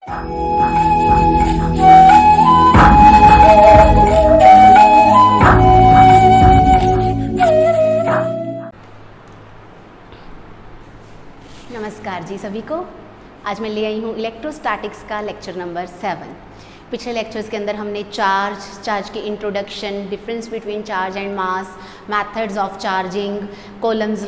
नमस्कार जी सभी को। आज मैं ले आई हूँ इलेक्ट्रोस्टैटिक्स का लेक्चर नंबर 7। पिछले लेक्चर्स के अंदर हमने चार्ज के introduction, difference between charge and mass, methods of charging, Coulomb's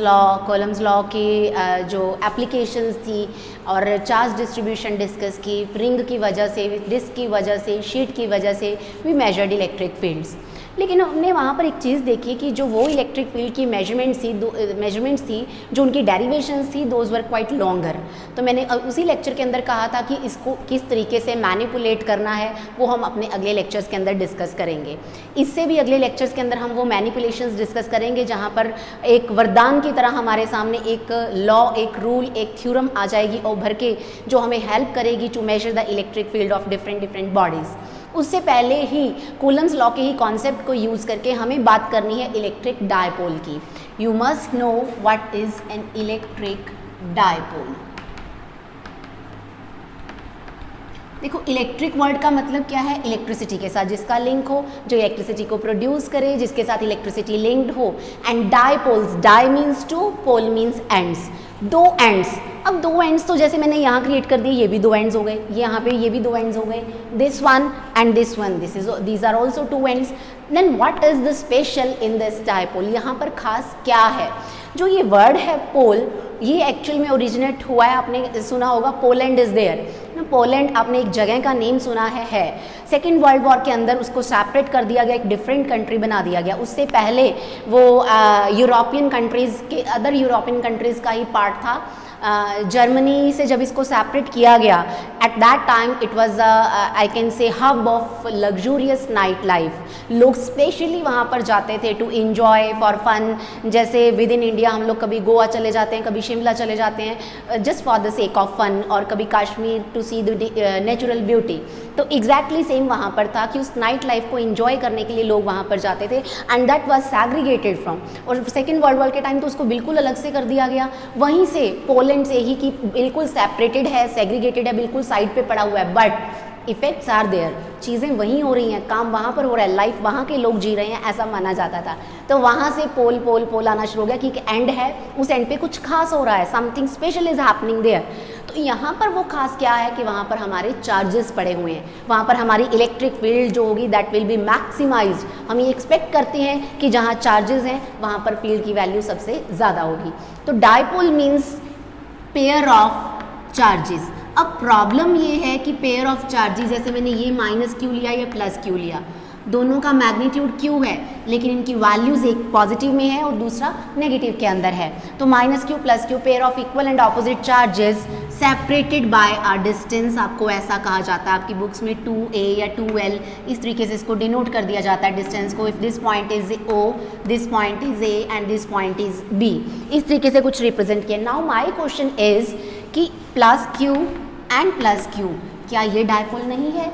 law की जो एप्लीकेशंस थी और चार्ज डिस्ट्रीब्यूशन डिस्कस की। रिंग की वजह से, डिस्क की वजह से, शीट की वजह से वी मेजर्ड इलेक्ट्रिक फील्ड्स। लेकिन हमने वहाँ पर एक चीज़ देखी कि जो वो इलेक्ट्रिक फील्ड की मेजरमेंट्स थी जो उनकी डेरिवेशंस थी, दोज वर क्वाइट लॉन्गर। तो मैंने उसी लेक्चर के अंदर कहा था कि इसको किस तरीके से मैनिपुलेट करना है वो हम अपने अगले लेक्चर्स के अंदर डिस्कस करेंगे। इससे भी अगले लेक्चर्स के अंदर हम वो मैनिपुलेशंस डिस्कस करेंगे जहाँ पर एक वरदान की तरह हमारे सामने एक लॉ, एक रूल, एक थ्योरम आ जाएगी और भर के जो हमें हेल्प करेगी to measure the electric field of different bodies. उससे पहले ही कूलम्स लॉ के ही कॉन्सेप्ट को यूज़ करके हमें बात करनी है इलेक्ट्रिक डायपोल की। You must know what is an electric dipole. देखो, इलेक्ट्रिक वर्ड का मतलब क्या है? इलेक्ट्रिसिटी के साथ जिसका लिंक हो, जो इलेक्ट्रिसिटी को प्रोड्यूस करे, जिसके साथ इलेक्ट्रिसिटी लिंक्ड हो। And dipoles, di means two, pole means ends, दो एंड्स। अब दो एंड्स तो जैसे मैंने यहाँ क्रिएट कर दिए, ये भी दो एंड्स हो गए, यहाँ पे ये भी दो एंड्स हो गए, this one end this one, these are also two ends. Then what is the special in this dipole? यहाँ पर खास क्या है? जो ये वर्ड है पोल, ये एक्चुअल में ओरिजिनेट हुआ है, आपने सुना होगा पोलैंड इज देयर। पोलैंड आपने एक जगह का नेम सुना है। सेकेंड वर्ल्ड वॉर के अंदर उसको सेपरेट कर दिया गया, एक डिफरेंट कंट्री बना दिया गया। उससे पहले वो यूरोपियन कंट्रीज़ के, अदर यूरोपियन कंट्रीज़ का ही पार्ट था। जर्मनी से जब इसको सेपरेट किया गया, at that time it was I can say hub of luxurious night life. लोग स्पेशली वहाँ पर जाते थे टू इन्जॉय, फॉर फन। जैसे विद इन इंडिया हम लोग कभी गोवा चले जाते हैं, कभी शिमला चले जाते हैं just for the sake of fun, और कभी Kashmir to see the natural beauty. तो एग्जैक्टली सेम वहाँ पर था कि उस नाइट लाइफ को इन्जॉय करने के लिए लोग वहाँ पर जाते थे, एंड दैट वाज सैग्रीगेटेड फ्रॉम। और सेकेंड वर्ल्ड वॉर के टाइम तो उसको बिल्कुल अलग से कर दिया गया। वहीं से पोलैंड से ही कि बिल्कुल सेपरेटेड है, सेग्रीगेटेड है, बिल्कुल साइड पे पड़ा हुआ है, बट इफेक्ट्स आर देयर। चीज़ें वहीं हो रही हैं, काम वहाँ पर हो रहा है, लाइफ वहाँ के लोग जी रहे हैं, ऐसा माना जाता था। तो वहाँ से पोल आना शुरू हो गया कि एक एंड है, उस एंड पे कुछ खास हो रहा है, something special is happening there. तो यहाँ पर वो खास क्या है कि वहाँ पर हमारे चार्जेस पड़े हुए हैं, वहाँ पर हमारी इलेक्ट्रिक फील्ड जो होगी दैट विल बी मैक्सिमाइज्ड। हम ये एक्सपेक्ट करते हैं कि जहाँ चार्जेस हैं वहाँ पर फील्ड की वैल्यू सबसे ज़्यादा होगी। तो dipole means pair of charges. अब प्रॉब्लम ये है कि पेयर ऑफ चार्जेस, जैसे मैंने ये माइनस क्यू लिया या प्लस क्यू लिया, दोनों का मैग्नीट्यूड क्यू है, लेकिन इनकी वैल्यूज एक पॉजिटिव में है और दूसरा नेगेटिव के अंदर है। तो minus Q plus Q, pair of equal and opposite charges separated by a distance, आपको ऐसा कहा जाता है। आपकी बुक्स में 2a या 2l इस तरीके से इसको डिनोट कर दिया जाता है डिस्टेंस को। If this point is o, this point is a and this point is b, इस तरीके से कुछ रिप्रेजेंट किया। नाउ माई क्वेश्चन इज कि plus Q and plus Q, क्या ये डायपोल नहीं है?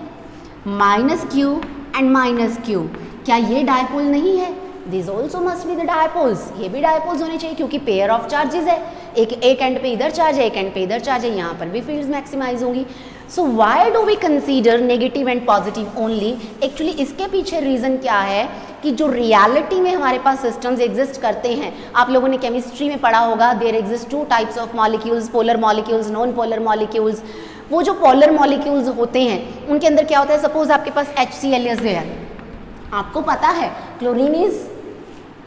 Minus Q and minus Q, क्या ये डायपोल नहीं है? This also must be the dipoles, ये भी डायपोल्स होने चाहिए क्योंकि पेयर ऑफ चार्जेस है। एक एंड पे इधर चार्ज है, एक एंड पे इधर चार्ज है, यहाँ पर भी फील्ड्स मैक्सिमाइज होंगी। So why do we consider negative and positive only? Actually इसके पीछे रीज़न क्या है कि जो रियलिटी में हमारे पास सिस्टम्स एग्जिस्ट करते हैं, आप लोगों ने केमिस्ट्री में पढ़ा होगा, there exist 2 types of molecules, polar molecules, non polar molecules. वो जो पोलर मॉलिक्यूल्स होते हैं उनके अंदर क्या होता है? सपोज आपके पास HCl है, आपको पता है क्लोरीन इज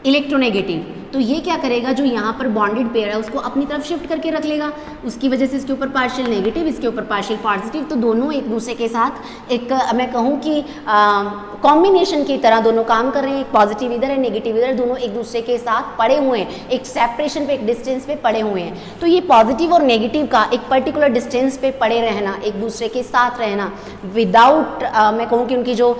इलेक्ट्रोनेगेटिव, तो ये क्या करेगा, जो यहाँ पर बॉन्डेड पेयर है उसको अपनी तरफ शिफ्ट करके रख लेगा। उसकी वजह से इसके ऊपर पार्शियल नेगेटिव, इसके ऊपर पार्शियल पॉजिटिव, तो दोनों एक दूसरे के साथ एक मैं कहूँ कि कॉम्बिनेशन की तरह दोनों काम कर रहे हैं। एक पॉजिटिव इधर है, नेगेटिव इधर, दोनों एक दूसरे के साथ पड़े हुए हैं, एक सेपरेशन पे, एक डिस्टेंस पे पड़े हुए हैं। तो ये पॉजिटिव और नेगेटिव का एक पर्टिकुलर डिस्टेंस पे पड़े रहना, एक दूसरे के साथ रहना, विदाउट मैं कहूँ कि उनकी जो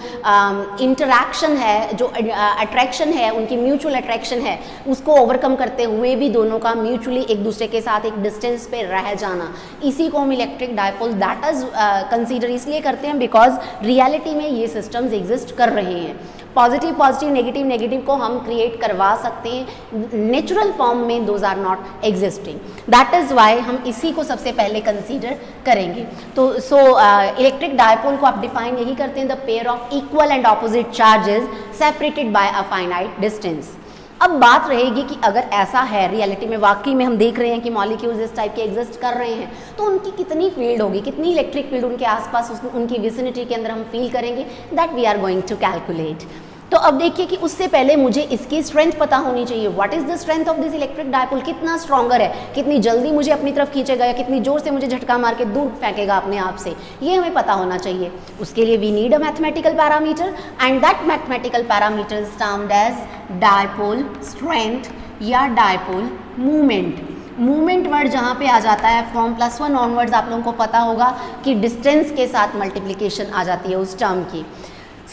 इंटरैक्शन है, जो अट्रैक्शन है, उनकी म्यूचुअल अट्रैक्शन है, उसको ओवरकम करते हुए भी दोनों का म्यूचुअली एक दूसरे के साथ एक डिस्टेंस पे रह जाना, इसी को हम electric dipole that is consider इसलिए करते हैं बिकॉज रियलिटी में ये सिस्टम्स एग्जिस्ट कर रहे हैं। पॉजिटिव पॉजिटिव, नेगेटिव नेगेटिव को हम क्रिएट करवा सकते हैं नेचुरल फॉर्म में, those are not existing. That is why हम इसी को सबसे पहले कंसीडर करेंगे। तो इलेक्ट्रिक डायपोल को आप डिफाइन यही करते हैं, the pair of equal and opposite charges separated by a finite distance. अब बात रहेगी कि अगर ऐसा है, रियलिटी में वाकई में हम देख रहे हैं कि मॉलिक्यूल्स इस टाइप के एग्जिस्ट कर रहे हैं, तो उनकी कितनी फील्ड होगी, कितनी इलेक्ट्रिक फील्ड उनके आसपास उनकी विसिनिटी के अंदर हम फील करेंगे, that we are going to calculate. तो अब देखिए कि उससे पहले मुझे इसकी स्ट्रेंथ पता होनी चाहिए। What is the strength of this electric dipole, कितना स्ट्रॉन्गर है, कितनी जल्दी मुझे अपनी तरफ खींचेगा या कितनी जोर से मुझे झटका मार के दूर फेंकेगा अपने आप से, ये हमें पता होना चाहिए। उसके लिए we need a mathematical parameter and that mathematical parameter is termed as dipole strength या डायपोल मूवमेंट। मूवमेंट वर्ड जहाँ पे आ जाता है फ्रॉम +1 ऑनवर्ड्स, आप लोगों को पता होगा कि डिस्टेंस के साथ मल्टीप्लिकेशन आ जाती है उस टर्म की।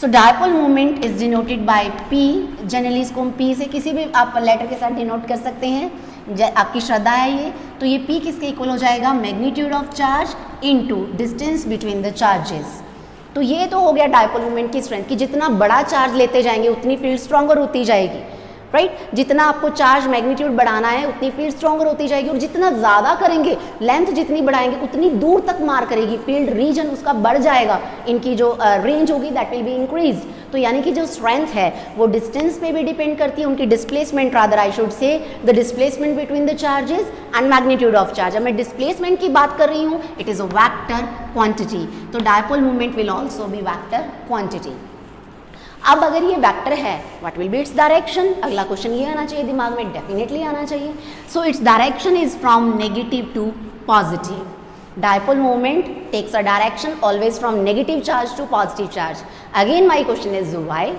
So dipole movement is denoted by P, generally इसको हम P से किसी भी आप लेटर के साथ डिनोट कर सकते हैं, आपकी श्रद्धा है ये। तो ये P किसके इक्वल हो जाएगा, magnitude of charge into distance between the charges. तो ये तो हो गया डायपोल मूवमेंट की स्ट्रेंथ कि जितना बड़ा चार्ज लेते जाएंगे उतनी फील्ड स्ट्रॉन्गर होती जाएगी, राइट। जितना आपको चार्ज मैग्नीट्यूड बढ़ाना है उतनी फील्ड स्ट्रॉन्गर होती जाएगी, और जितना ज़्यादा करेंगे, लेंथ जितनी बढ़ाएंगे उतनी दूर तक मार करेगी, फील्ड रीजन उसका बढ़ जाएगा, इनकी जो रेंज होगी दैट विल बी इंक्रीज। तो यानी कि जो स्ट्रेंथ है वो डिस्टेंस पे भी डिपेंड करती है, उनकी displacement, rather I should say the displacement between the charges and magnitude of charge. अब मैं डिस्प्लेसमेंट की बात कर रही हूँ, it is a vector quantity, तो dipole movement will also be vector quantity. अब अगर ये वेक्टर है, what will be its direction, अगला क्वेश्चन ये आना चाहिए दिमाग में, डेफिनेटली आना चाहिए। So its direction is from negative to positive. Dipole movement takes a direction always from negative charge to positive charge. Again my question is why,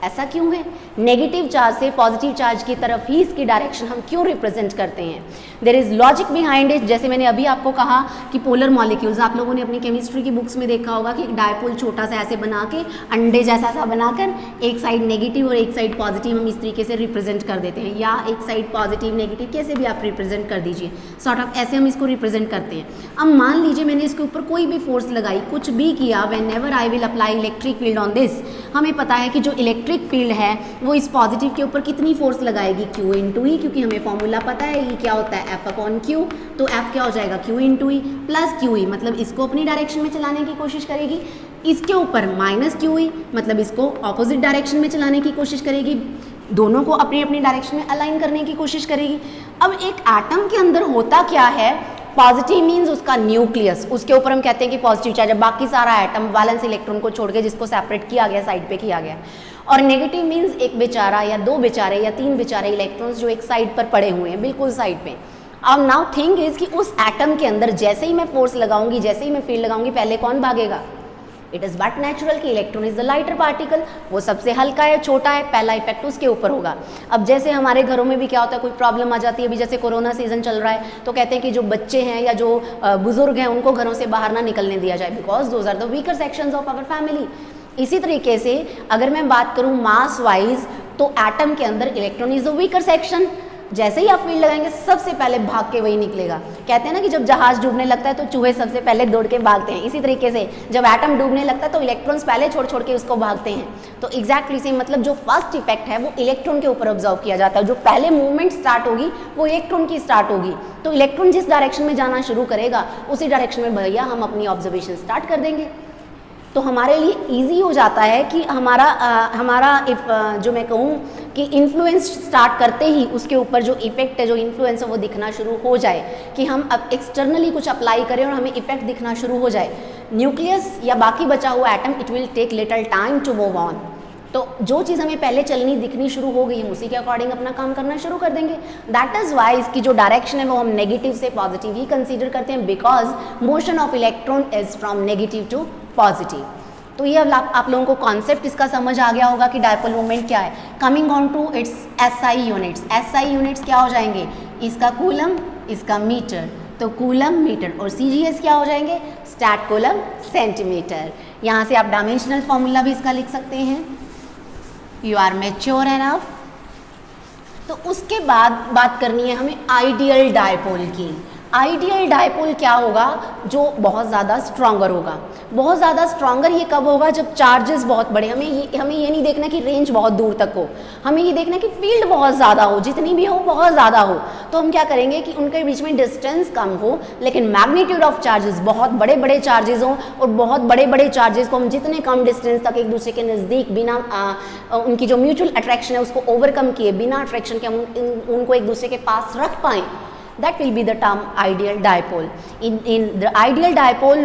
ऐसा क्यों है, नेगेटिव चार्ज से पॉजिटिव चार्ज की तरफ ही इसकी डायरेक्शन हम क्यों रिप्रेजेंट करते हैं। There is logic behind it. जैसे मैंने अभी आपको कहा कि पोलर मॉलिक्यूल्स, आप लोगों ने अपनी केमिस्ट्री की बुक्स में देखा होगा कि एक डायपोल छोटा सा ऐसे बना के, अंडे जैसा सा बनाकर एक साइड नेगेटिव और एक साइड पॉजिटिव हम इस तरीके से रिप्रेजेंट कर देते हैं, या एक साइड पॉजिटिव नेगेटिव कैसे भी आप रिप्रेजेंट कर दीजिए, सॉर्ट ऑफ ऐसे हम इसको रिप्रेजेंट करते हैं। अब मान लीजिए मैंने इसके ऊपर कोई भी फोर्स लगाई, कुछ भी किया, whenever I will apply electric field on this, हमें पता है कि जो इलेक्ट्रिक फील्ड है वो इस पॉजिटिव के ऊपर कितनी फोर्स लगाएगी, Q इंटू ई, क्योंकि हमें फॉर्मूला पता है ये क्या होता है, F अपॉन Q। तो F क्या हो जाएगा, Q into E plus Q E, मतलब इसको अपनी डायरेक्शन में चलाने की कोशिश करेगी, इसके ऊपर माइनस क्यू ई, मतलब इसको ऑपोजिट डायरेक्शन में चलाने की कोशिश करेगी, दोनों को अपनी अपनी डायरेक्शन में अलाइन करने की कोशिश करेगी। अब एक एटम के अंदर होता क्या है, पॉजिटिव मीन्स उसका न्यूक्लियस, उसके ऊपर हम कहते हैं कि पॉजिटिव चार्ज है, बाकी सारा एटम वैलेंस इलेक्ट्रॉन को छोड़ के जिसको सेपरेट किया गया, साइड पे किया गया। और नेगेटिव मीन्स एक बेचारा या दो बेचारे या तीन बेचारे इलेक्ट्रॉन्स जो एक साइड पर पड़े हुए हैं, बिल्कुल साइड पे। अब नाउ थिंग इज कि उस एटम के अंदर जैसे ही मैं फोर्स लगाऊंगी, जैसे ही मैं फील्ड लगाऊंगी, पहले कौन भागेगा, इट इज़ बट नेचुरल कि electron is the lighter particle, वो सबसे हल्का है, छोटा है, पहला इफेक्ट उसके ऊपर होगा। अब जैसे हमारे घरों में भी क्या होता है, कोई प्रॉब्लम आ जाती है, अभी जैसे कोरोना सीजन चल रहा है, तो कहते हैं कि जो बच्चे हैं या जो बुजुर्ग हैं उनको घरों से बाहर ना निकलने दिया जाए, because those are the weaker sections of our family. इसी तरीके से अगर मैं बात करूं मास वाइज, तो एटम के अंदर electron is the weaker section, जैसे ही आप फील्ड लगाएंगे सबसे पहले भाग के वही निकलेगा। कहते हैं ना कि जब जहाज डूबने लगता है तो चूहे सबसे पहले दौड़ के भागते हैं, इसी तरीके से जब एटम डूबने लगता है तो इलेक्ट्रॉन्स पहले छोड़ छोड़ के उसको भागते हैं। तो एग्जैक्टली सेम, मतलब जो फर्स्ट इफेक्ट है वो इलेक्ट्रॉन के ऊपर ऑब्जर्व किया जाता है, जो पहले मूवमेंट स्टार्ट होगी वो इलेक्ट्रॉन की स्टार्ट होगी। तो इलेक्ट्रॉन जिस डायरेक्शन में जाना शुरू करेगा उसी डायरेक्शन में भैया हम अपनी ऑब्जर्वेशन स्टार्ट कर देंगे। तो हमारे लिए इजी हो जाता है कि हमारा जो मैं कहूँ कि इन्फ्लुएंस स्टार्ट करते ही उसके ऊपर जो इफेक्ट है, जो इन्फ्लुएंस है वो दिखना शुरू हो जाए, कि हम अब एक्सटर्नली कुछ अप्लाई करें और हमें इफेक्ट दिखना शुरू हो जाए। न्यूक्लियस या बाकी बचा हुआ atom, it will take little time to move on. तो जो चीज़ हमें पहले चलनी दिखनी शुरू हो गई, हम उसी के अकॉर्डिंग अपना काम करना शुरू कर देंगे। दैट इज़ वाई इसकी जो डायरेक्शन है वो हम नेगेटिव से पॉजिटिव ही कंसीडर करते हैं, because motion of electron is from negative to positive. तो ये अब आप लोगों को कॉन्सेप्ट इसका समझ आ गया होगा कि डायपोल मूवमेंट क्या है। Coming on to its SI units. SI units क्या हो जाएंगे, इसका कूलम, इसका मीटर, तो कूलम मीटर, और सीजीएस क्या हो जाएंगे, स्टैट कूलम सेंटीमीटर। यहाँ से आप डायमेंशनल फॉर्मूला भी इसका लिख सकते हैं। You are mature enough. तो उसके बाद बात करनी है हमें आइडियल डायपोल की। आइडियल डायपोल क्या होगा? जो बहुत ज़्यादा स्ट्रॉन्गर होगा। बहुत ज़्यादा स्ट्रॉन्गर ये कब होगा? जब चार्जेस बहुत बड़े, हमें ये नहीं देखना कि रेंज बहुत दूर तक हो, हमें ये देखना कि फील्ड बहुत ज़्यादा हो, जितनी भी हो बहुत ज़्यादा हो। तो हम क्या करेंगे कि उनके बीच में डिस्टेंस कम हो लेकिन मैग्नीट्यूड ऑफ चार्जेस, बहुत बड़े बड़े चार्जेस हों, और बहुत बड़े बड़े चार्जेस को हम जितने कम डिस्टेंस तक एक दूसरे के नज़दीक बिना उनकी जो म्यूचुअल अट्रैक्शन है उसको ओवरकम किए, बिना अट्रैक्शन के हम उनको एक दूसरे के पास रख पाएँ, that will be the term ideal dipole. In the ideal dipole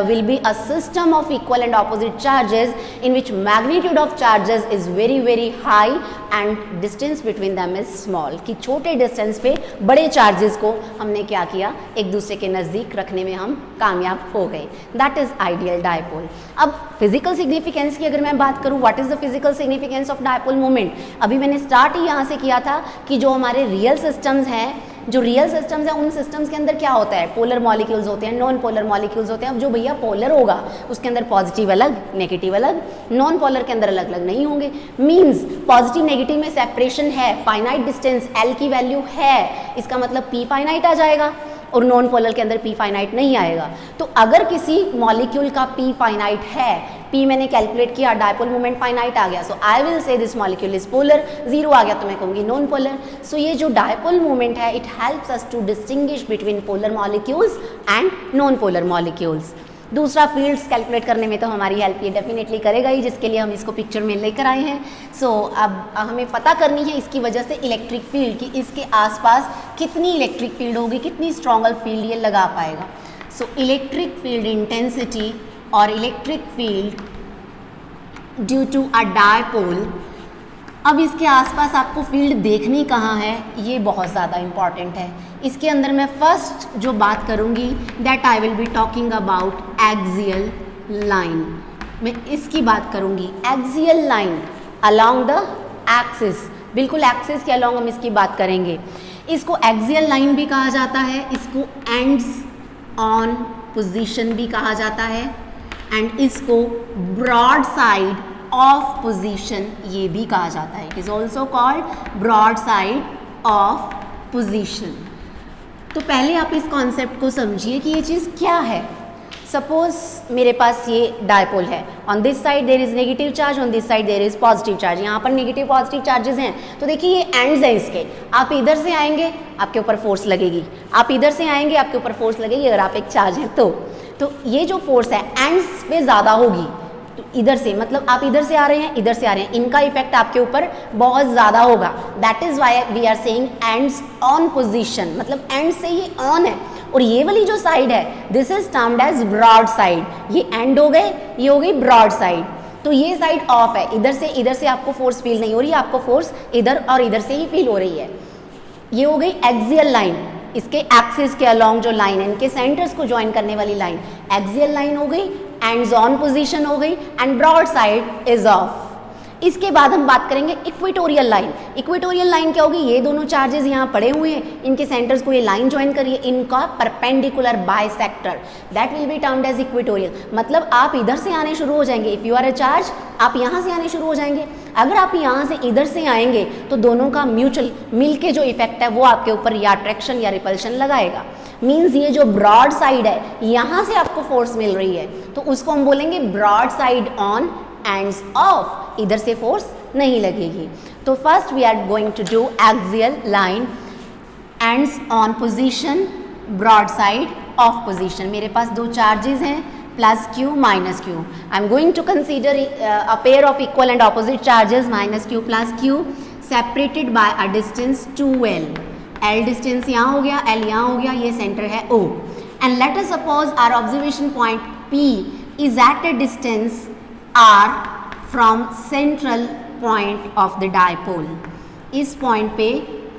will be a system of equal and opposite charges in which magnitude of charges is very high and distance between them is small. कि छोटे distance पे बड़े charges को हमने क्या किया, एक दूसरे के नज़दीक रखने में हम कामयाब हो गए. That is ideal dipole. अब physical significance की अगर मैं बात करूँ, what is the physical significance of dipole moment? अभी मैंने start ही यहाँ से किया था कि जो हमारे real systems हैं, जो रियल सिस्टम्स हैं उन सिस्टम्स के अंदर क्या होता है? पोलर मॉलिक्यूल्स होते हैं, नॉन पोलर मॉलिक्यूल्स होते हैं. अब जो भैया पोलर होगा उसके अंदर पॉजिटिव अलग, नेगेटिव अलग, नॉन पोलर के अंदर अलग अलग नहीं होंगे. मींस पॉजिटिव नेगेटिव में सेपरेशन है, फाइनाइट डिस्टेंस एल की वैल्यू है, इसका मतलब पी फाइनाइट आ जाएगा, और नॉन पोलर के अंदर पी फाइनाइट नहीं आएगा. तो अगर किसी मॉलिक्यूल का पी फाइनाइट है, पी मैंने कैलकुलेट किया, डायपोल मोमेंट फाइनाइट आ गया, so I will say this molecule is polar. Zero आ गया तो मैं कहूँगी नॉन पोलर. सो ये जो डायपोल मोमेंट है, it helps us to distinguish between polar molecules and non polar molecules. दूसरा फील्ड्स कैलकुलेट करने में तो हमारी हेल्प ये डेफिनेटली करेगा ही, जिसके लिए हम इसको पिक्चर में लेकर आए हैं. सो अब हमें पता करनी है इसकी वजह से इलेक्ट्रिक फील्ड की, इसके आसपास कितनी इलेक्ट्रिक फील्ड होगी, कितनी स्ट्रॉन्गर फील्ड ये लगा पाएगा. सो इलेक्ट्रिक फील्ड इंटेंसिटी और electric field due to a dipole. अब इसके आसपास आपको फील्ड देखनी कहाँ है, ये बहुत ज़्यादा इम्पॉर्टेंट है. इसके अंदर मैं फर्स्ट जो बात करूँगी that I will be talking about axial line. मैं इसकी बात करूँगी, axial line along the axis, बिल्कुल एक्सिस के अलोंग हम इसकी बात करेंगे. इसको एक्सियल लाइन भी कहा जाता है, इसको एंड्स ऑन पोजीशन भी कहा जाता है, एंड इसको ब्रॉड साइड ऑफ पोजीशन ये भी कहा जाता है. It is also called broad side of position. तो पहले आप इस कॉन्सेप्ट को समझिए कि ये चीज़ क्या है. सपोज मेरे पास ये डायपोल है, on this side there is negative charge, on this side there is positive charge. यहाँ पर नेगेटिव पॉजिटिव चार्जेस हैं, तो देखिए ये एंड्स हैं इसके. आप इधर से आएंगे आपके ऊपर फोर्स लगेगी, आप इधर से आएंगे आपके ऊपर फोर्स लगेगी, अगर आप एक चार्ज हैं तो ये जो फोर्स है एंड्स पे ज़्यादा होगी. तो इधर से मतलब आप इधर से आ रहे हैं, इधर से आ रहे हैं, इनका इफेक्ट आपके ऊपर बहुत ज़्यादा होगा. That is why we are saying ends on position, मतलब एंड से ये ऑन है. और ये वाली जो साइड है this is termed as broad side. ये एंड हो गए, ये हो गई ब्रॉड साइड. तो ये साइड ऑफ है, इधर से आपको फोर्स फील नहीं हो रही है, आपको फोर्स इधर और इधर से ही फील हो रही है. ये हो गई एक्सियल लाइन, इसके एक्सिस के अलोंग जो लाइन है, इनके सेंटर्स को ज्वाइन करने वाली लाइन एक्सियल लाइन हो गई, एंड्स ऑन पोजीशन हो गई, and broad side is off. इसके बाद हम बात करेंगे इक्वेटोरियल लाइन. इक्वेटोरियल लाइन क्या होगी? ये दोनों चार्जेस यहाँ पड़े हुए हैं, इनके सेंटर्स को ये लाइन ज्वाइन करिए, इनका perpendicular bisector, that will be termed as equatorial. मतलब आप इधर से आने शुरू हो जाएंगे, if you are a charge आप यहाँ से आने शुरू हो जाएंगे. अगर आप यहाँ से इधर से आएंगे तो दोनों का म्यूचुअल मिल के जो इफेक्ट है वो आपके ऊपर या अट्रैक्शन या रिपल्शन लगाएगा. मीन्स ये जो ब्रॉड साइड है, यहाँ से आपको फोर्स मिल रही है, तो उसको हम बोलेंगे broad side on, ends off, इधर से फोर्स नहीं लगेगी. तो first we are going to do axial line, ends on position, broad side of position. मेरे पास दो चार्जेस हैं, plus q minus q. I am going to consider a pair of equal and opposite charges minus q plus q separated by a distance 2l. l distance यहाँ हो गया, l यहाँ हो गया, ये सेंटर है o. And let us suppose our observation point p is at a distance r from central point of the dipole. इस point पे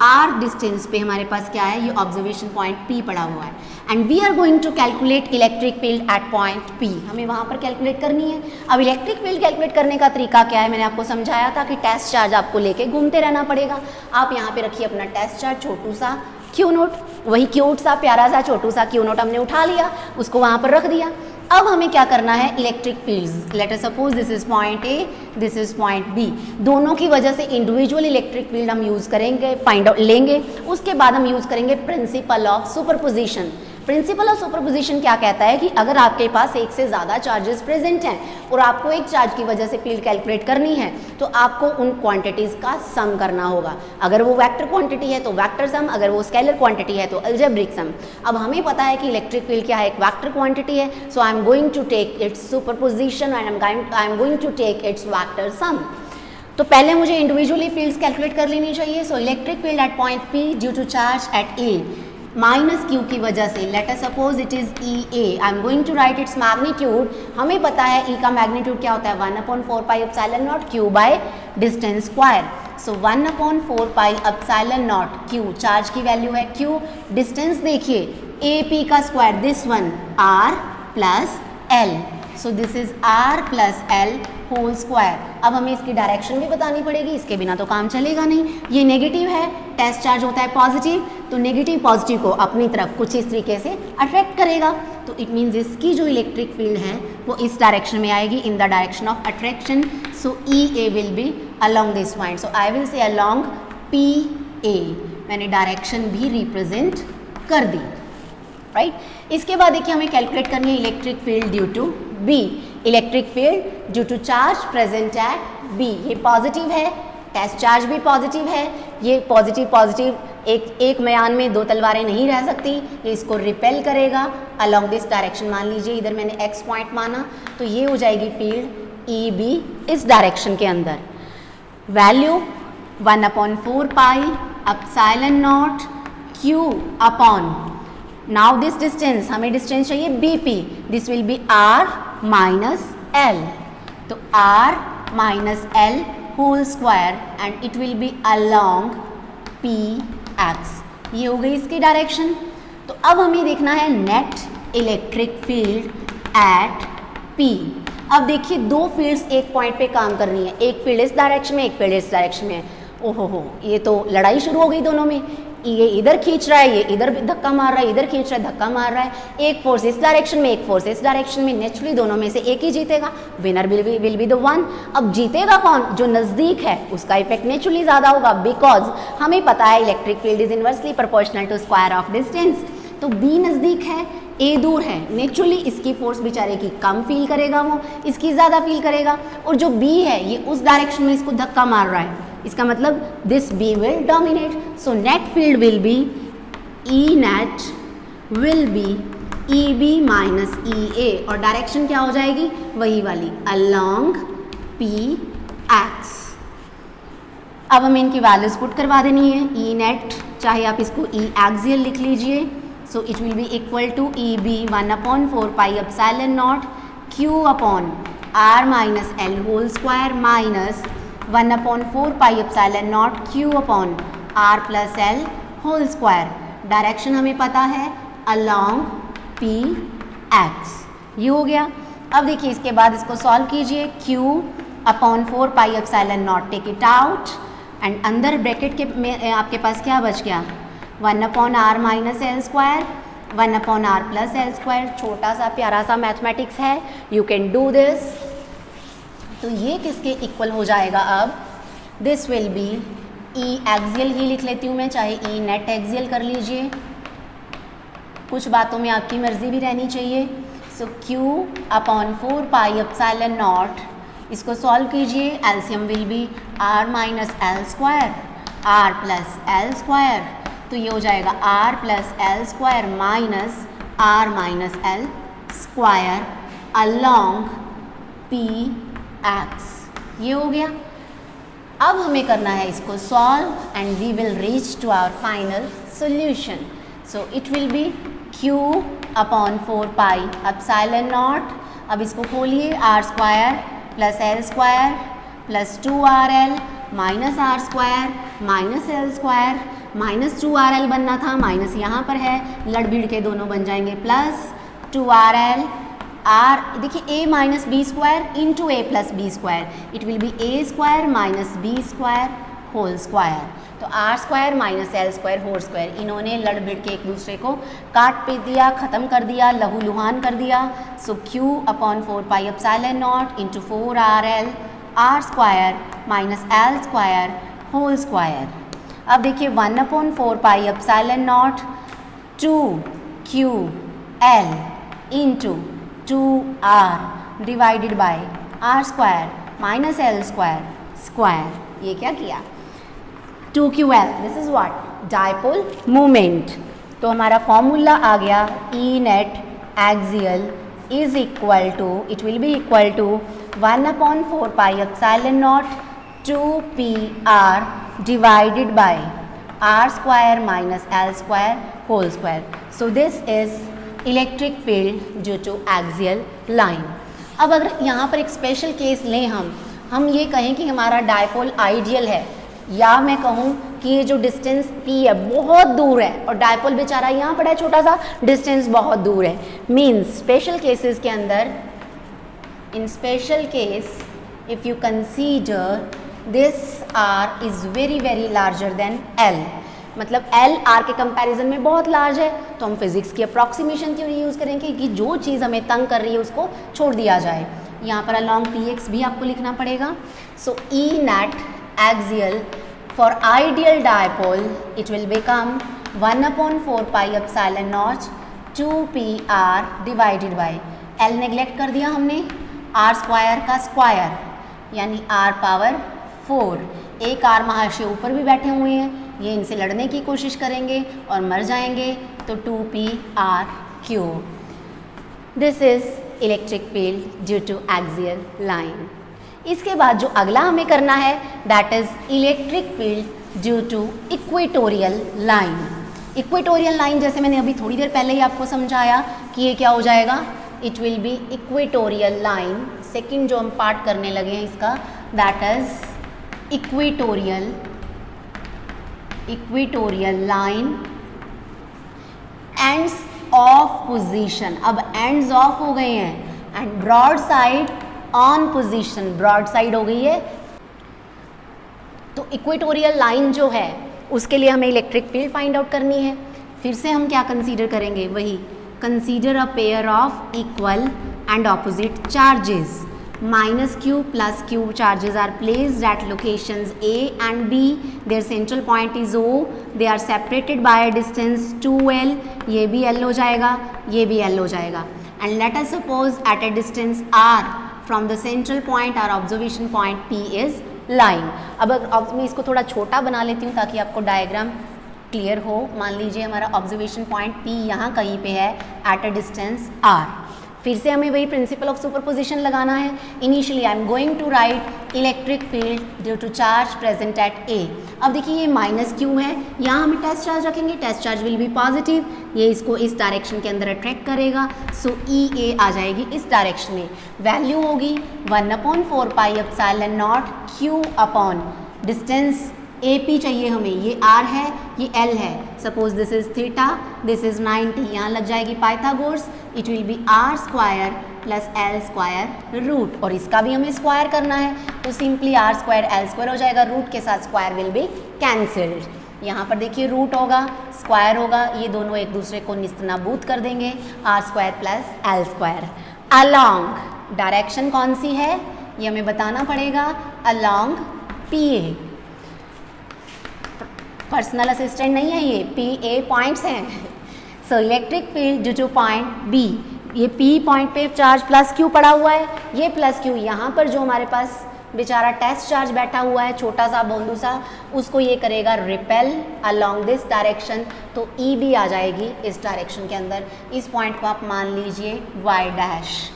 r डिस्टेंस पे हमारे पास क्या है, ये ऑब्जर्वेशन पॉइंट p पड़ा हुआ है, and we are going to calculate electric field at point p. हमें वहाँ पर कैलकुलेट करनी है. अब इलेक्ट्रिक फील्ड कैलकुलेट करने का तरीका क्या है, मैंने आपको समझाया था कि टेस्ट चार्ज आपको लेके घूमते रहना पड़ेगा. आप यहाँ पे रखिए अपना टेस्ट चार्ज, छोटू सा क्यू नोट, वही क्यूट सा प्यारा सा छोटू सा क्यू नोट हमने उठा लिया, उसको वहाँ पर रख दिया. अब हमें क्या करना है, electric fields, let us suppose this is point A, this is point B, दोनों की वजह से इंडिविजुअल इलेक्ट्रिक फील्ड हम यूज करेंगे, फाइंड आउट लेंगे। उसके बाद हम यूज करेंगे principle of superposition. Principle of superposition क्या कहता है कि अगर आपके पास एक से ज़्यादा चार्जेस प्रेजेंट हैं और आपको एक चार्ज की वजह से फील्ड कैलकुलेट करनी है, तो आपको उन क्वांटिटीज़ का सम करना होगा। अगर वो वेक्टर क्वांटिटी है तो वेक्टर सम, अगर वो स्केलर क्वांटिटी है तो अलजेब्रिक सम। अब हमें पता है कि इलेक्ट्रिक फील्ड क्या है, एक वेक्टर क्वांटिटी है, so I am going to take its superposition and I am going to take its vector sum. तो पहले मुझे इंडिविजुअली फील्ड्स कैलकुलेट कर लेनी चाहिए। So electric field at point P due to charge at A minus Q की वजह से, let us suppose it is E A, I am going to write its magnitude. हमें पता है ई का मैग्नीट्यूड क्या होता है, 1/4 pi epsilon naught q by distance square. So 1/4 pi epsilon naught q, charge की वैल्यू है क्यू, डिस्टेंस देखिए ए पी का square, this one r plus l, so this is r plus l whole square. अब हमें इसकी direction भी बतानी पड़ेगी, इसके बिना तो काम चलेगा नहीं। ये नेगेटिव है, टेस्ट चार्ज होता है पॉजिटिव, तो नेगेटिव पॉजिटिव को अपनी तरफ कुछ इस तरीके से अट्रैक्ट करेगा। तो इट मीन्स इसकी जो इलेक्ट्रिक फील्ड है वो इस डायरेक्शन में आएगी, in the direction of attraction. So E A will be along this point, so I will से अलॉन्ग पी ए, मैंने डायरेक्शन भी रिप्रेजेंट कर दी, राइट। इसके बाद देखिए हमें कैलकुलेट करनी है electric field due to B. Electric field due to charge present at B, ये पॉजिटिव है, टेस्ट चार्ज भी पॉजिटिव है। ये पॉजिटिव पॉजिटिव एक म्यान में दो तलवारें नहीं रह सकती, ये इसको रिपेल करेगा अलॉन्ग दिस डायरेक्शन। मान लीजिए इधर मैंने एक्स पॉइंट माना, तो ये हो जाएगी फील्ड ई बी इस डायरेक्शन के अंदर। Value 1/4 pi epsilon naught Q upon, now this distance, हमें डिस्टेंस चाहिए B P, this will be R minus L, तो R minus L whole square and it will be along P X. ये हो गई इसकी direction. तो अब हमें देखना है net electric field eight P. अब देखिए दो फील्ड्स एक पॉइंट पे काम कर रही हैं, एक फील्ड इस डायरेक्शन में, एक फील्ड इस डायरेक्शन में। ओहो हो, ये तो लड़ाई शुरू हो गई दोनों में, ये इधर खींच रहा है, ये इधर धक्का मार रहा है, इधर खींच रहा है, धक्का मार रहा है। एक फोर्स इस डायरेक्शन में, एक फोर्स इस डायरेक्शन में, नेचुरली दोनों में से एक ही जीतेगा, winner will be the one. अब जीतेगा कौन, जो नज़दीक है उसका इफेक्ट नेचुरली ज़्यादा होगा, बिकॉज हमें पता है electric field is inversely proportional to square of distance. तो बी नज़दीक है, ए दूर है, नेचुरली इसकी फोर्स बेचारे की कम फील करेगा, वो इसकी ज़्यादा फील करेगा। और जो बी है ये उस डायरेक्शन में इसको धक्का मार रहा है, इसका मतलब this B will dominate. So net field will be E net will be E B minus E A, और डायरेक्शन क्या हो जाएगी, वही वाली अलॉन्ग पी एक्स। अब हमें इनकी वैल्यूज पुट करवा देनी है। ई नेट, चाहे आप इसको ई एक्सियल लिख लीजिए, so it will be equal to E B 1/4 pi epsilon naught Q upon r minus L whole square minus 1/4 pi epsilon naught Q upon r plus l whole square. Direction हमें पता है along P X, ये हो गया। अब देखिए इसके बाद इसको सॉल्व कीजिए, q upon 4 pi epsilon naught, take it out and अंदर ब्रैकेट के में आपके पास क्या बच गया, 1/r minus L square, 1/r plus L square. छोटा सा प्यारा सा मैथमेटिक्स है, यू कैन डू दिस। तो ये किसके इक्वल हो जाएगा, अब this will be E axial ही लिख लेती हूँ मैं, चाहे ई नेट एक्सियल कर लीजिए, कुछ बातों में आपकी मर्जी भी रहनी चाहिए। So Q upon 4 pi epsilon naught, इसको सॉल्व कीजिए, LCM will be R minus L square, R plus L square, तो ये हो जाएगा R plus L square minus R minus L square along P X, ये हो गया। अब हमें करना है इसको solve and we will reach to our final solution. So it will be Q upon 4 pi epsilon naught, अब इसको खोलिए, r square plus L square plus 2rl minus r square minus L square, minus 2rl बनना था, minus यहाँ पर है, लड़ भिड़ के दोनों बन जाएंगे प्लस 2rl। आर देखिए a minus B square into A plus B square, it will be A square minus B square whole square. तो R square minus L square whole square, इन्होंने लड़ भिड़ के एक दूसरे को काट पीट दिया, ख़त्म कर दिया, लहू लुहान कर दिया। So Q upon 4 pi epsilon naught into 4 R L R square minus L square whole square. अब देखिए 1 upon 4 pi epsilon naught 2 Q L into 2 R divided by R square minus L square square. ये क्या किया 2ql, this is what dipole moment. तो हमारा formula आ गया E net axial is equal to, it will be equal to 1 upon 4 pi epsilon naught 2pr divided by r square minus L square whole square. So this is electric field due to axial line. अब अगर यहाँ पर एक special case लें, हम ये कहें कि हमारा डायपोल आइडियल है, या मैं कहूँ कि ये जो डिस्टेंस p है बहुत दूर है और डायपोल बेचारा यहाँ पड़ा है छोटा सा, डिस्टेंस बहुत दूर है। मीन्स स्पेशल केसेस के अंदर, in special case if you consider this r is very very larger than l, मतलब l r के कंपैरिजन में बहुत लार्ज है, तो हम फिजिक्स की अप्रॉक्सीमेशन थ्योरी यूज़ करेंगे कि जो चीज़ हमें तंग कर रही है उसको छोड़ दिया जाए। यहाँ पर अलॉन्ग px भी आपको लिखना पड़ेगा। सो E net axial for ideal dipole it will become 1 upon 4 pi epsilon naught 2pr divided by l neglect कर दिया हमने, r स्क्वायर का स्क्वायर यानी r पावर 4। एक r महाशय ऊपर भी बैठे हुए हैं, ये इनसे लड़ने की कोशिश करेंगे और मर जाएंगे, तो 2pr cube. This is electric field due to axial line. इसके बाद जो अगला हमें करना है that is electric field due to equatorial line. Equatorial line जैसे मैंने अभी थोड़ी देर पहले ही आपको समझाया कि ये क्या हो जाएगा, it will be equatorial line. Second जो हम पार्ट करने लगे हैं इसका that is equatorial line ends of position. अब एंड्स ऑफ हो गए हैं and broad side on position, broad side हो गई है। तो इक्वेटोरियल लाइन जो है उसके लिए हमें इलेक्ट्रिक फील्ड फाइंड आउट करनी है। फिर से हम क्या कंसीडर करेंगे, वही consider a pair of equal and opposite charges. -q plus q charges are placed at locations A and B. Their central point is O. They are separated by a distance 2l. ये भी l हो जाएगा, ये भी l हो जाएगा। And let us suppose at a distance r from the central point our observation point P is lying। अब मैं इसको थोड़ा छोटा बना लेती हूँ ताकि आपको डायग्राम क्लियर हो। मान लीजिए हमारा ऑब्जर्वेशन पॉइंट P यहाँ कहीं पे है एट अ डिस्टेंस r। फिर से हमें वही प्रिंसिपल ऑफ सुपरपोजिशन लगाना है। Initially I am going to write electric field due to charge present at A। अब देखिए ये -q है, यहाँ हम टेस्ट चार्ज रखेंगे, test charge will be positive, ये इसको इस डायरेक्शन के अंदर अट्रैक्ट करेगा। सो EA आ जाएगी इस डायरेक्शन में, वैल्यू होगी 1/4 pi epsilon naught q upon distance AP चाहिए हमें, ये r है, ये l है। Suppose this is theta, this is 90, यहाँ लग जाएगी Pythagoras, it will be r square plus l square root, और इसका भी हमें स्क्वायर करना है तो simply r square l square हो जाएगा, रूट के साथ स्क्वायर विल बी कैंसिल्ड। यहाँ पर देखिए रूट होगा, स्क्वायर होगा, ये दोनों एक दूसरे को निस्तनाबूद कर देंगे, r square plus l square. Along direction कौन सी है ये हमें बताना पड़ेगा, अलॉन्ग PA। पर्सनल असिस्टेंट नहीं है ये, PA पॉइंट्स हैं। सो electric field due two point B, ये P पॉइंट पे चार्ज प्लस Q पड़ा हुआ है, ये प्लस Q यहाँ पर जो हमारे पास बेचारा टेस्ट चार्ज बैठा हुआ है छोटा सा बोंदू सा, उसको ये करेगा रिपेल अलोंग दिस डायरेक्शन, तो E भी आ जाएगी इस डायरेक्शन के अंदर। इस पॉइंट को आप मान लीजिए y डैश,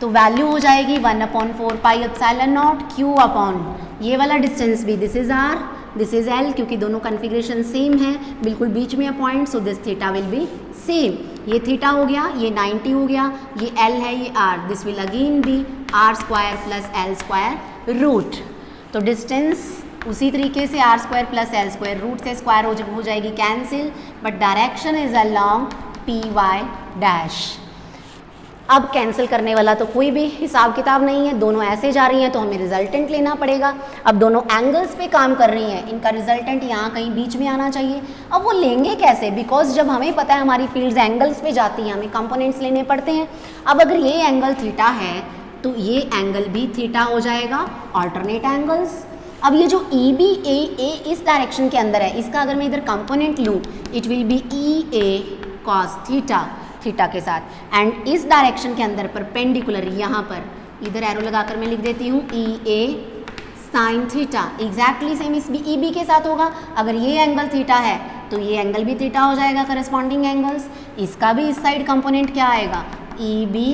तो वैल्यू हो जाएगी 1/4 pi epsilon naught q upon ये वाला डिस्टेंस भी, this is r, this is l, क्योंकि दोनों कन्फिग्रेशन सेम है, बिल्कुल बीच में है point, so this theta will be same. ये थीटा हो गया, ये 90 हो गया, ये l है, ये r, this will again be r square plus l square root. तो डिस्टेंस उसी तरीके से r square plus l square root से स्क्वायर हो जाएगी cancel, but direction is along py dash. अब कैंसिल करने वाला तो कोई भी हिसाब किताब नहीं है, दोनों ऐसे जा रही हैं तो हमें रिजल्टेंट लेना पड़ेगा। अब दोनों एंगल्स पे काम कर रही हैं, इनका रिजल्टेंट यहाँ कहीं बीच में आना चाहिए। अब वो लेंगे कैसे, बिकॉज जब हमें पता है हमारी फील्ड्स एंगल्स पे जाती हैं, हमें कंपोनेंट्स लेने पड़ते हैं। अब अगर ये एंगल थीटा है तो ये एंगल भी थीटा हो जाएगा, ऑल्टरनेट एंगल्स। अब ये जो ई बी ए इस डायरेक्शन के अंदर है, इसका अगर मैं इधर कंपोनेंट लूँ, it will be E A cos theta, theta के साथ। एंड इस डायरेक्शन के अंदर परपेंडिकुलर यहाँ पर इधर एरो लगाकर मैं लिख देती हूँ ई ए साइन थीटा। एग्जैक्टली सेम इस ई बी के साथ होगा। अगर ये एंगल थीटा है तो ये एंगल भी थीटा हो जाएगा, करस्पॉन्डिंग एंगल्स। इसका भी इस साइड कंपोनेंट क्या आएगा, ई बी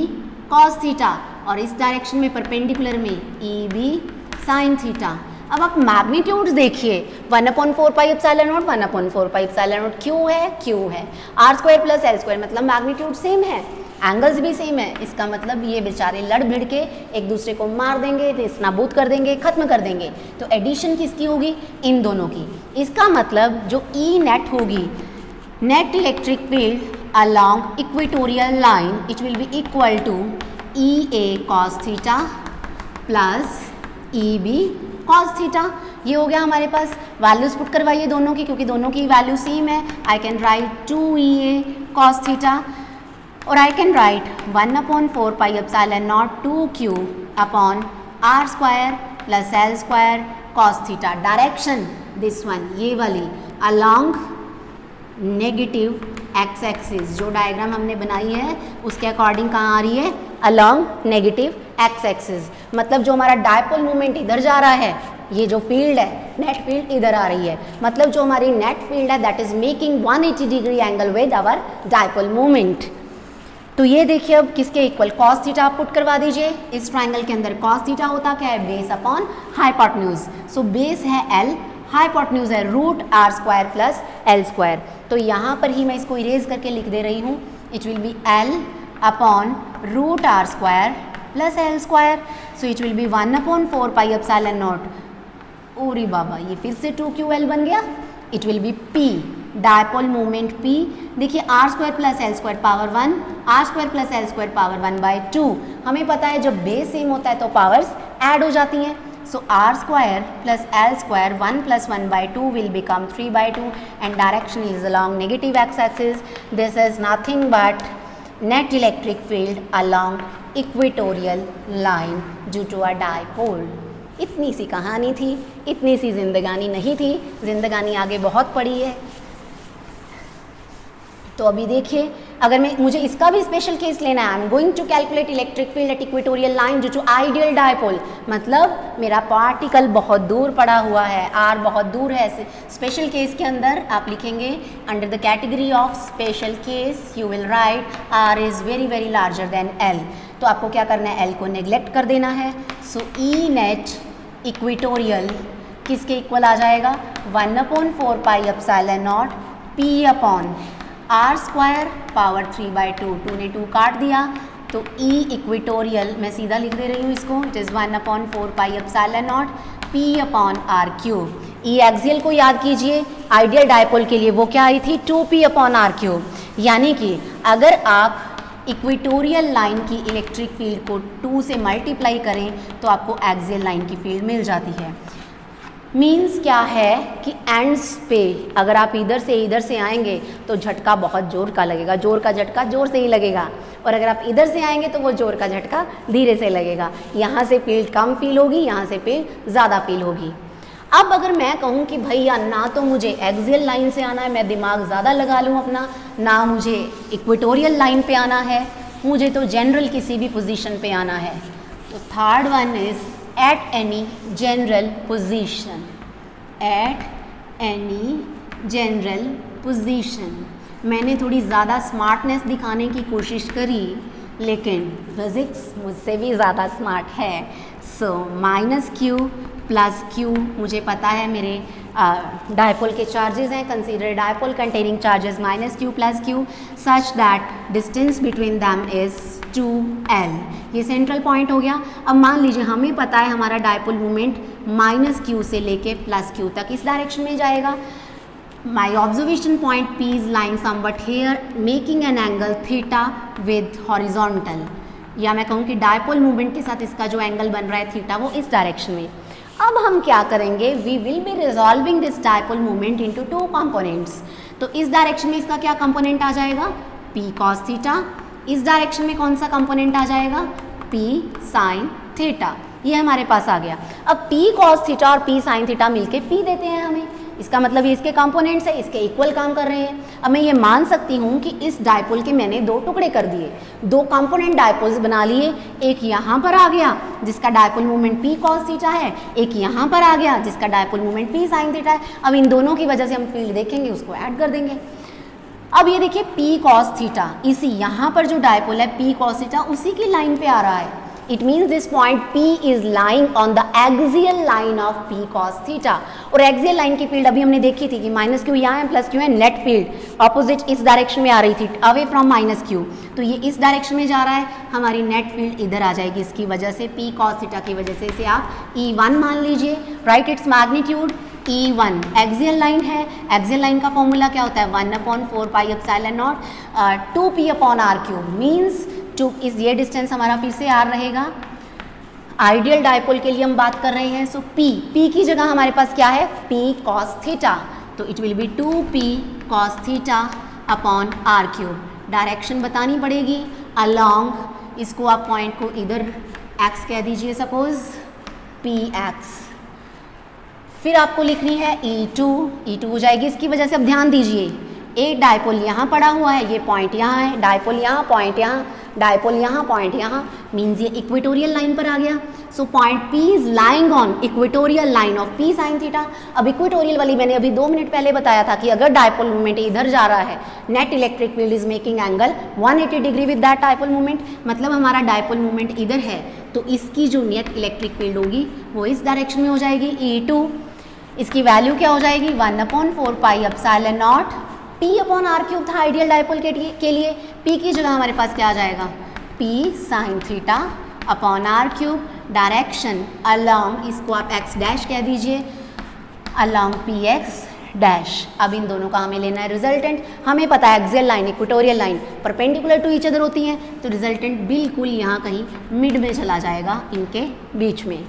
कॉस थीटा, और इस डायरेक्शन में परपेंडिकुलर में ई बी साइन थीटा। अब आप मैग्नीट्यूड्स देखिए, 1/4 pi epsilon naught, 1/4 pi epsilon naught, क्यों है r square plus L square, मतलब मैग्नीट्यूड सेम है, एंगल्स भी सेम है। इसका मतलब ये बेचारे लड़ भिड़ के एक दूसरे को मार देंगे, नाबूद कर देंगे, खत्म कर देंगे। तो एडिशन किसकी होगी, इन दोनों की। इसका मतलब जो ई नेट होगी, net electric field along equatorial line, it will be equal to E A cos theta plus E B cos theta. ये हो गया हमारे पास। वैल्यूज पुट करवाइए दोनों की, क्योंकि दोनों की वैल्यू सेम है। I can write 2EA cos theta, और I can write 1/4 pi epsilon naught 2Q upon are square plus L square cos theta. Direction this one, ये वाली, अलॉन्ग नेगेटिव एक्स एक्सिस। जो डायग्राम हमने बनाई है उसके according कहाँ आ रही है, अलॉन्ग नेगेटिव एक्स एक्सिस। मतलब जो हमारा डायपोल मूवमेंट इधर जा रहा है, ये जो फील्ड है नेट फील्ड इधर आ रही है। मतलब जो हमारी नेट फील्ड है that is making 180 degree angle with our dipole movement. तो ये देखिए अब किसके इक्वल, कॉस थीटा आप पुट करवा दीजिए। इस ट्राइंगल के अंदर कॉस थीटा होता क्या है, base upon hypotenuse. So base है L, हाइपोटेन्यूज है root r square plus L square. तो यहाँ पर ही मैं इसको इरेज करके लिख दे रही हूँ, it will be L upon root r square plus L square. So it will be 1/4 pi epsilon naught, ओरी बाबा ये फिर से 2QL बन गया। It will be P, dipole movement P। देखिए r square plus L square power 1, r square plus L square power 1/2। हमें पता है जब बेस सेम होता है तो पावर्स ऐड हो जाती हैं। So R square plus L square 1 + 1/2 will become 3/2 and direction is along negative x-axis. This is nothing but net electric field along equatorial line due to a dipole. इतनी सी कहानी थी, इतनी सी जिंदगानी नहीं थी, जिंदगानी आगे बहुत पड़ी है। तो अभी देखिए, अगर मुझे इसका भी स्पेशल केस लेना है, I am going to calculate electric field at equatorial line due to ideal dipole. मतलब मेरा पार्टिकल बहुत दूर पड़ा हुआ है, आर बहुत दूर है। स्पेशल केस के अंदर आप लिखेंगे under the category of special case you will write r is very very larger than l. तो आपको क्या करना है, एल को नेग्लेक्ट कर देना है। सो ई नेट इक्वेटोरियल किसके इक्वल आ जाएगा, 1/4 pi epsilon naught p upon are square power 3/2। 2 ने 2 काट दिया तो ई इक्वेटोरियल मैं सीधा लिख दे रही हूँ इसको, it is 1/4 pi epsilon naught p upon R cube. E axial को याद कीजिए, आइडियल डायपोल के लिए वो क्या आई थी, 2p अपॉन आर क्यूब। यानी कि अगर आप इक्वेटोरियल लाइन की इलेक्ट्रिक फील्ड को 2 से मल्टीप्लाई करें तो आपको एक्सियल लाइन की फील्ड मिल जाती है। मीन्स क्या है कि एंड्स पे अगर आप इधर से आएंगे तो झटका बहुत जोर का लगेगा, जोर का झटका जोर से ही लगेगा, और अगर आप इधर से आएंगे तो वो जोर का झटका धीरे से लगेगा। यहाँ से फील्ड कम फील होगी, यहाँ से फील्ड ज़्यादा फील होगी। अब अगर मैं कहूँ कि भैया ना तो मुझे एक्सियल लाइन से आना है, मैं दिमाग ज़्यादा लगा लूँ अपना, ना मुझे इक्वेटोरियल लाइन पे आना है, मुझे तो जनरल किसी भी पोजीशन पे आना है, तो third one is at any general position, at any general position। मैंने थोड़ी ज़्यादा स्मार्टनेस दिखाने की कोशिश करी, लेकिन फिज़िक्स मुझसे भी ज़्यादा स्मार्ट है। सो -q + q मुझे पता है मेरे डायपोल के चार्जेस हैं, consider dipole containing charges -q + q such that distance between them is 2l। ये सेंट्रल पॉइंट हो गया। अब मान लीजिए हमें पता है हमारा डायपोल मूवमेंट -q से लेके +q तक इस डायरेक्शन में जाएगा। My observation point P is line somewhat here making an angle theta with horizontal. या मैं कहूँ कि डायपोल मूवमेंट के साथ इसका जो एंगल बन रहा है थीटा वो इस डायरेक्शन में। अब हम क्या करेंगे, we will be resolving this dipole movement into two components. तो इस डायरेक्शन में इसका क्या कंपोनेंट आ जाएगा, p cos थीटा। इस डायरेक्शन में कौन सा कंपोनेंट आ जाएगा, p sin थीटा। ये हमारे पास आ गया। अब p cos थीटा और p sin थीटा मिलके p देते हैं हमें, इसका मतलब ये इसके कंपोनेंट्स है, इसके इक्वल काम कर रहे हैं। अब मैं ये मान सकती हूँ कि इस डायपोल के मैंने दो टुकड़े कर दिए, दो कंपोनेंट डायपोल्स बना लिए। एक यहाँ पर आ गया जिसका dipole movement p cos theta है, एक यहाँ पर आ गया जिसका dipole movement p sin theta है। अब इन दोनों की वजह से हम फील्ड देखेंगे, उसको ऐड कर देंगे। अब ये देखिए p cos थीटा, इसी यहाँ पर जो डायपोल है p cos थीटा उसी की लाइन पे आ रहा है। It means this point P is lying on the axial line of P cos theta. और एक्सियल लाइन की फील्ड अभी हमने देखी थी कि माइनस क्यू यहाँ है, प्लस क्यू है, नेट फील्ड अपोजिट इस डायरेक्शन में आ रही थी, अवे फ्रॉम माइनस क्यू। तो ये इस डायरेक्शन में जा रहा है, हमारी नेट फील्ड इधर आ जाएगी इसकी वजह से, P cos थीटा की वजह से। इसे आप E1 मान लीजिए, right its magnitude E1। Axial line है, एक्सियल लाइन का फॉर्मूला क्या होता है, 1/4 pi epsilon naught 2p/r³ means two इस ये डिस्टेंस हमारा फिर से आर रहेगा। आइडियल डायपोल के लिए हम बात कर रहे हैं, सो p की जगह हमारे पास क्या है, p cos थीटा, तो it will B 2p cos theta upon r³। Direction बतानी पड़ेगी अलोंग, इसको आप पॉइंट को इधर x कह दीजिए, सपोज px। फिर आपको लिखनी है E2 हो जाएगी इसकी वजह से। अब ध्यान दीजिए, एक डायपोल यहाँ पड़ा हुआ है, ये पॉइंट यहाँ है, डायपोल यहाँ, पॉइंट यहाँ, डायपोल यहाँ, पॉइंट यहाँ, मीन्स ये इक्वेटोरियल लाइन पर आ गया। So point P is lying on equatorial line of P sin theta. अब इक्वेटोरियल वाली मैंने अभी 2 मिनट पहले बताया था कि अगर डायपोल मूवमेंट इधर जा रहा है, net electric field is making angle 180 degree with that dipole movement, मतलब हमारा डायपोल मूवमेंट इधर है, तो इसकी जो नेट इलेक्ट्रिक फील्ड होगी वो इस डायरेक्शन में हो जाएगी E2। इसकी वैल्यू क्या हो जाएगी, 1/4 पाई एप्सिलॉन नॉट p/r³ था आइडियल डायपोल के लिए। p की जगह हमारे पास क्या आ जाएगा, p sin theta upon r³। Direction along, इसको आप x डैश कह दीजिए, अलोंग px डैश। अब इन दोनों का हमें लेना है रिजल्टेंट। हमें पता है axial line, equatorial line perpendicular to each other होती हैं, तो रिजल्टेंट बिल्कुल यहाँ कहीं मिड में चला जाएगा इनके बीच में।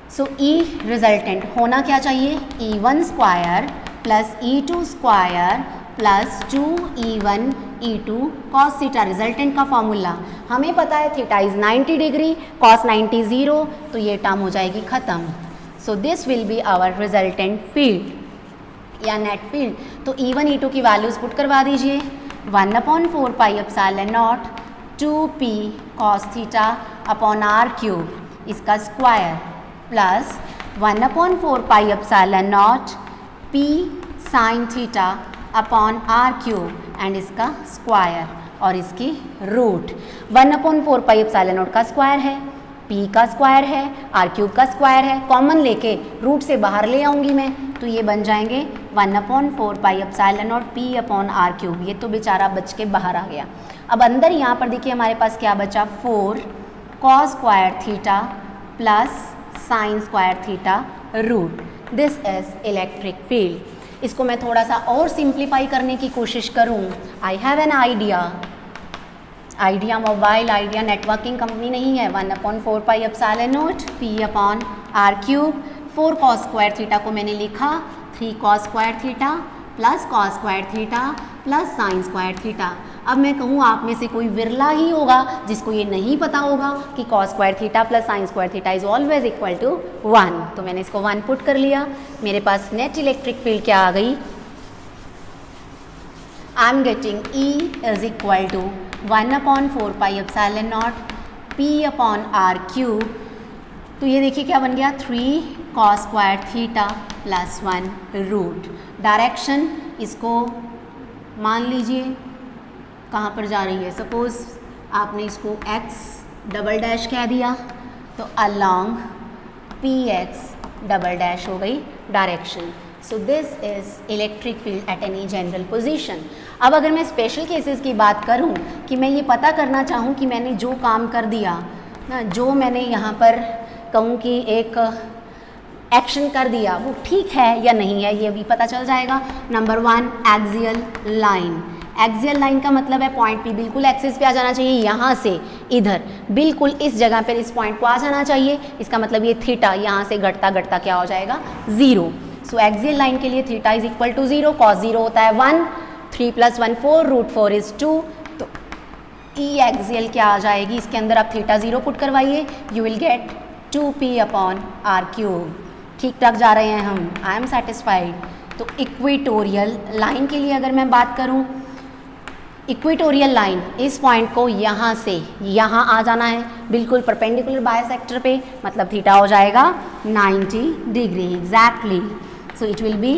सो E रिजल्टेंट होना क्या चाहिए, E1 square plus E2 square plus 2E1 E2 cos theta. Resultant का फॉर्मूला हमें पता है, थीटा इज 90 डिग्री, cos 90 0, तो ये टर्म हो जाएगी ख़त्म। So this will be our resultant field या नेट फील्ड। तो E1 E2 की वैल्यूज पुट करवा दीजिए, 1/4 pi epsilon naught 2p cos theta upon r³, इसका square, plus 1/4 pi epsilon naught p sin theta upon r³ and इसका square और इसकी root. 1/4 pi epsilon naught का स्क्वायर है, p का स्क्वायर है, r³ का स्क्वायर है, कॉमन लेके रूट से बाहर ले आऊँगी मैं, तो ये बन जाएंगे 1/4 pi epsilon naught p upon r³। ये तो बेचारा बच के बाहर आ गया। अब अंदर यहाँ पर देखिए हमारे पास क्या बचा, 4 cos square theta plus sine square theta root. This is electric field. इसको मैं थोड़ा सा और सिंप्लीफाई करने की कोशिश करूँ। I have an idea mobile, idea networking company नहीं है। 1/4 pi epsilon naught p upon r³। 4 cos square theta को मैंने लिखा 3 cos square theta plus cos square theta plus sine square theta. अब मैं कहूँ आप में से कोई विरला ही होगा जिसको ये नहीं पता होगा कि cos square theta plus sine square theta is always equal to 1। तो मैंने इसको 1 पुट कर लिया, मेरे पास नेट इलेक्ट्रिक फील्ड क्या आ गई, I am getting E is equal to 1/4 pi epsilon naught p upon r³। तो ये देखिए क्या बन गया, 3 cos square theta plus 1 root. Direction इसको मान लीजिए कहाँ पर जा रही है, सपोज आपने इसको x डबल डैश कह दिया, तो अलोंग px डबल डैश हो गई direction. So this is electric field at any general position. अब अगर मैं स्पेशल केसेस की बात करूं कि मैं ये पता करना चाहूं कि मैंने जो काम कर दिया ना, जो मैंने यहाँ पर कहूँ कि एक एक्शन कर दिया वो ठीक है या नहीं है, ये भी पता चल जाएगा। Number 1 axial line. Axial line का मतलब है पॉइंट P बिल्कुल एक्सिस पे आ जाना चाहिए यहाँ से, इधर बिल्कुल इस जगह पर इस पॉइंट को आ जाना चाहिए। इसका मतलब ये थीटा यहाँ से घटता घटता क्या हो जाएगा 0। सो एक्सियल लाइन के लिए theta is equal to 0, cos 0 होता है 1, 3 + 1 4, √4 इज 2। तो ई एक्सियल क्या आ जाएगी, इसके अंदर आप थीटा 0 पुट करवाइए, यू विल गेट 2p/r³। ठीक ठाक जा रहे हैं हम, आई एम सेटिस्फाइड। तो इक्वेटोरियल लाइन के लिए अगर मैं बात करूँ, इक्वेटोरियल लाइन इस पॉइंट को यहाँ से यहाँ आ जाना है, बिल्कुल परपेंडिकुलर बायसेक्टर पे, मतलब थीटा हो जाएगा 90 degree exactly. So it will be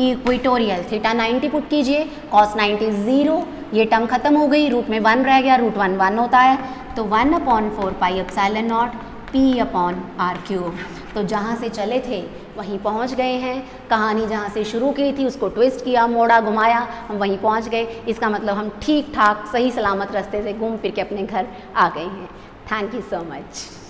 equatorial. Theta 90 put कीजिए, cos 90 0, ये टर्म खत्म हो गई, रूट में 1 रह गया, √1 1 होता है, तो 1/4πε0 p/r³। तो जहाँ से चले थे वहीं पहुँच गए हैं। कहानी जहाँ से शुरू की थी उसको ट्विस्ट किया, मोड़ा, घुमाया, हम वहीं पहुँच गए। इसका मतलब हम ठीक ठाक सही सलामत रास्ते से घूम फिर के अपने घर आ गए हैं। Thank you so much.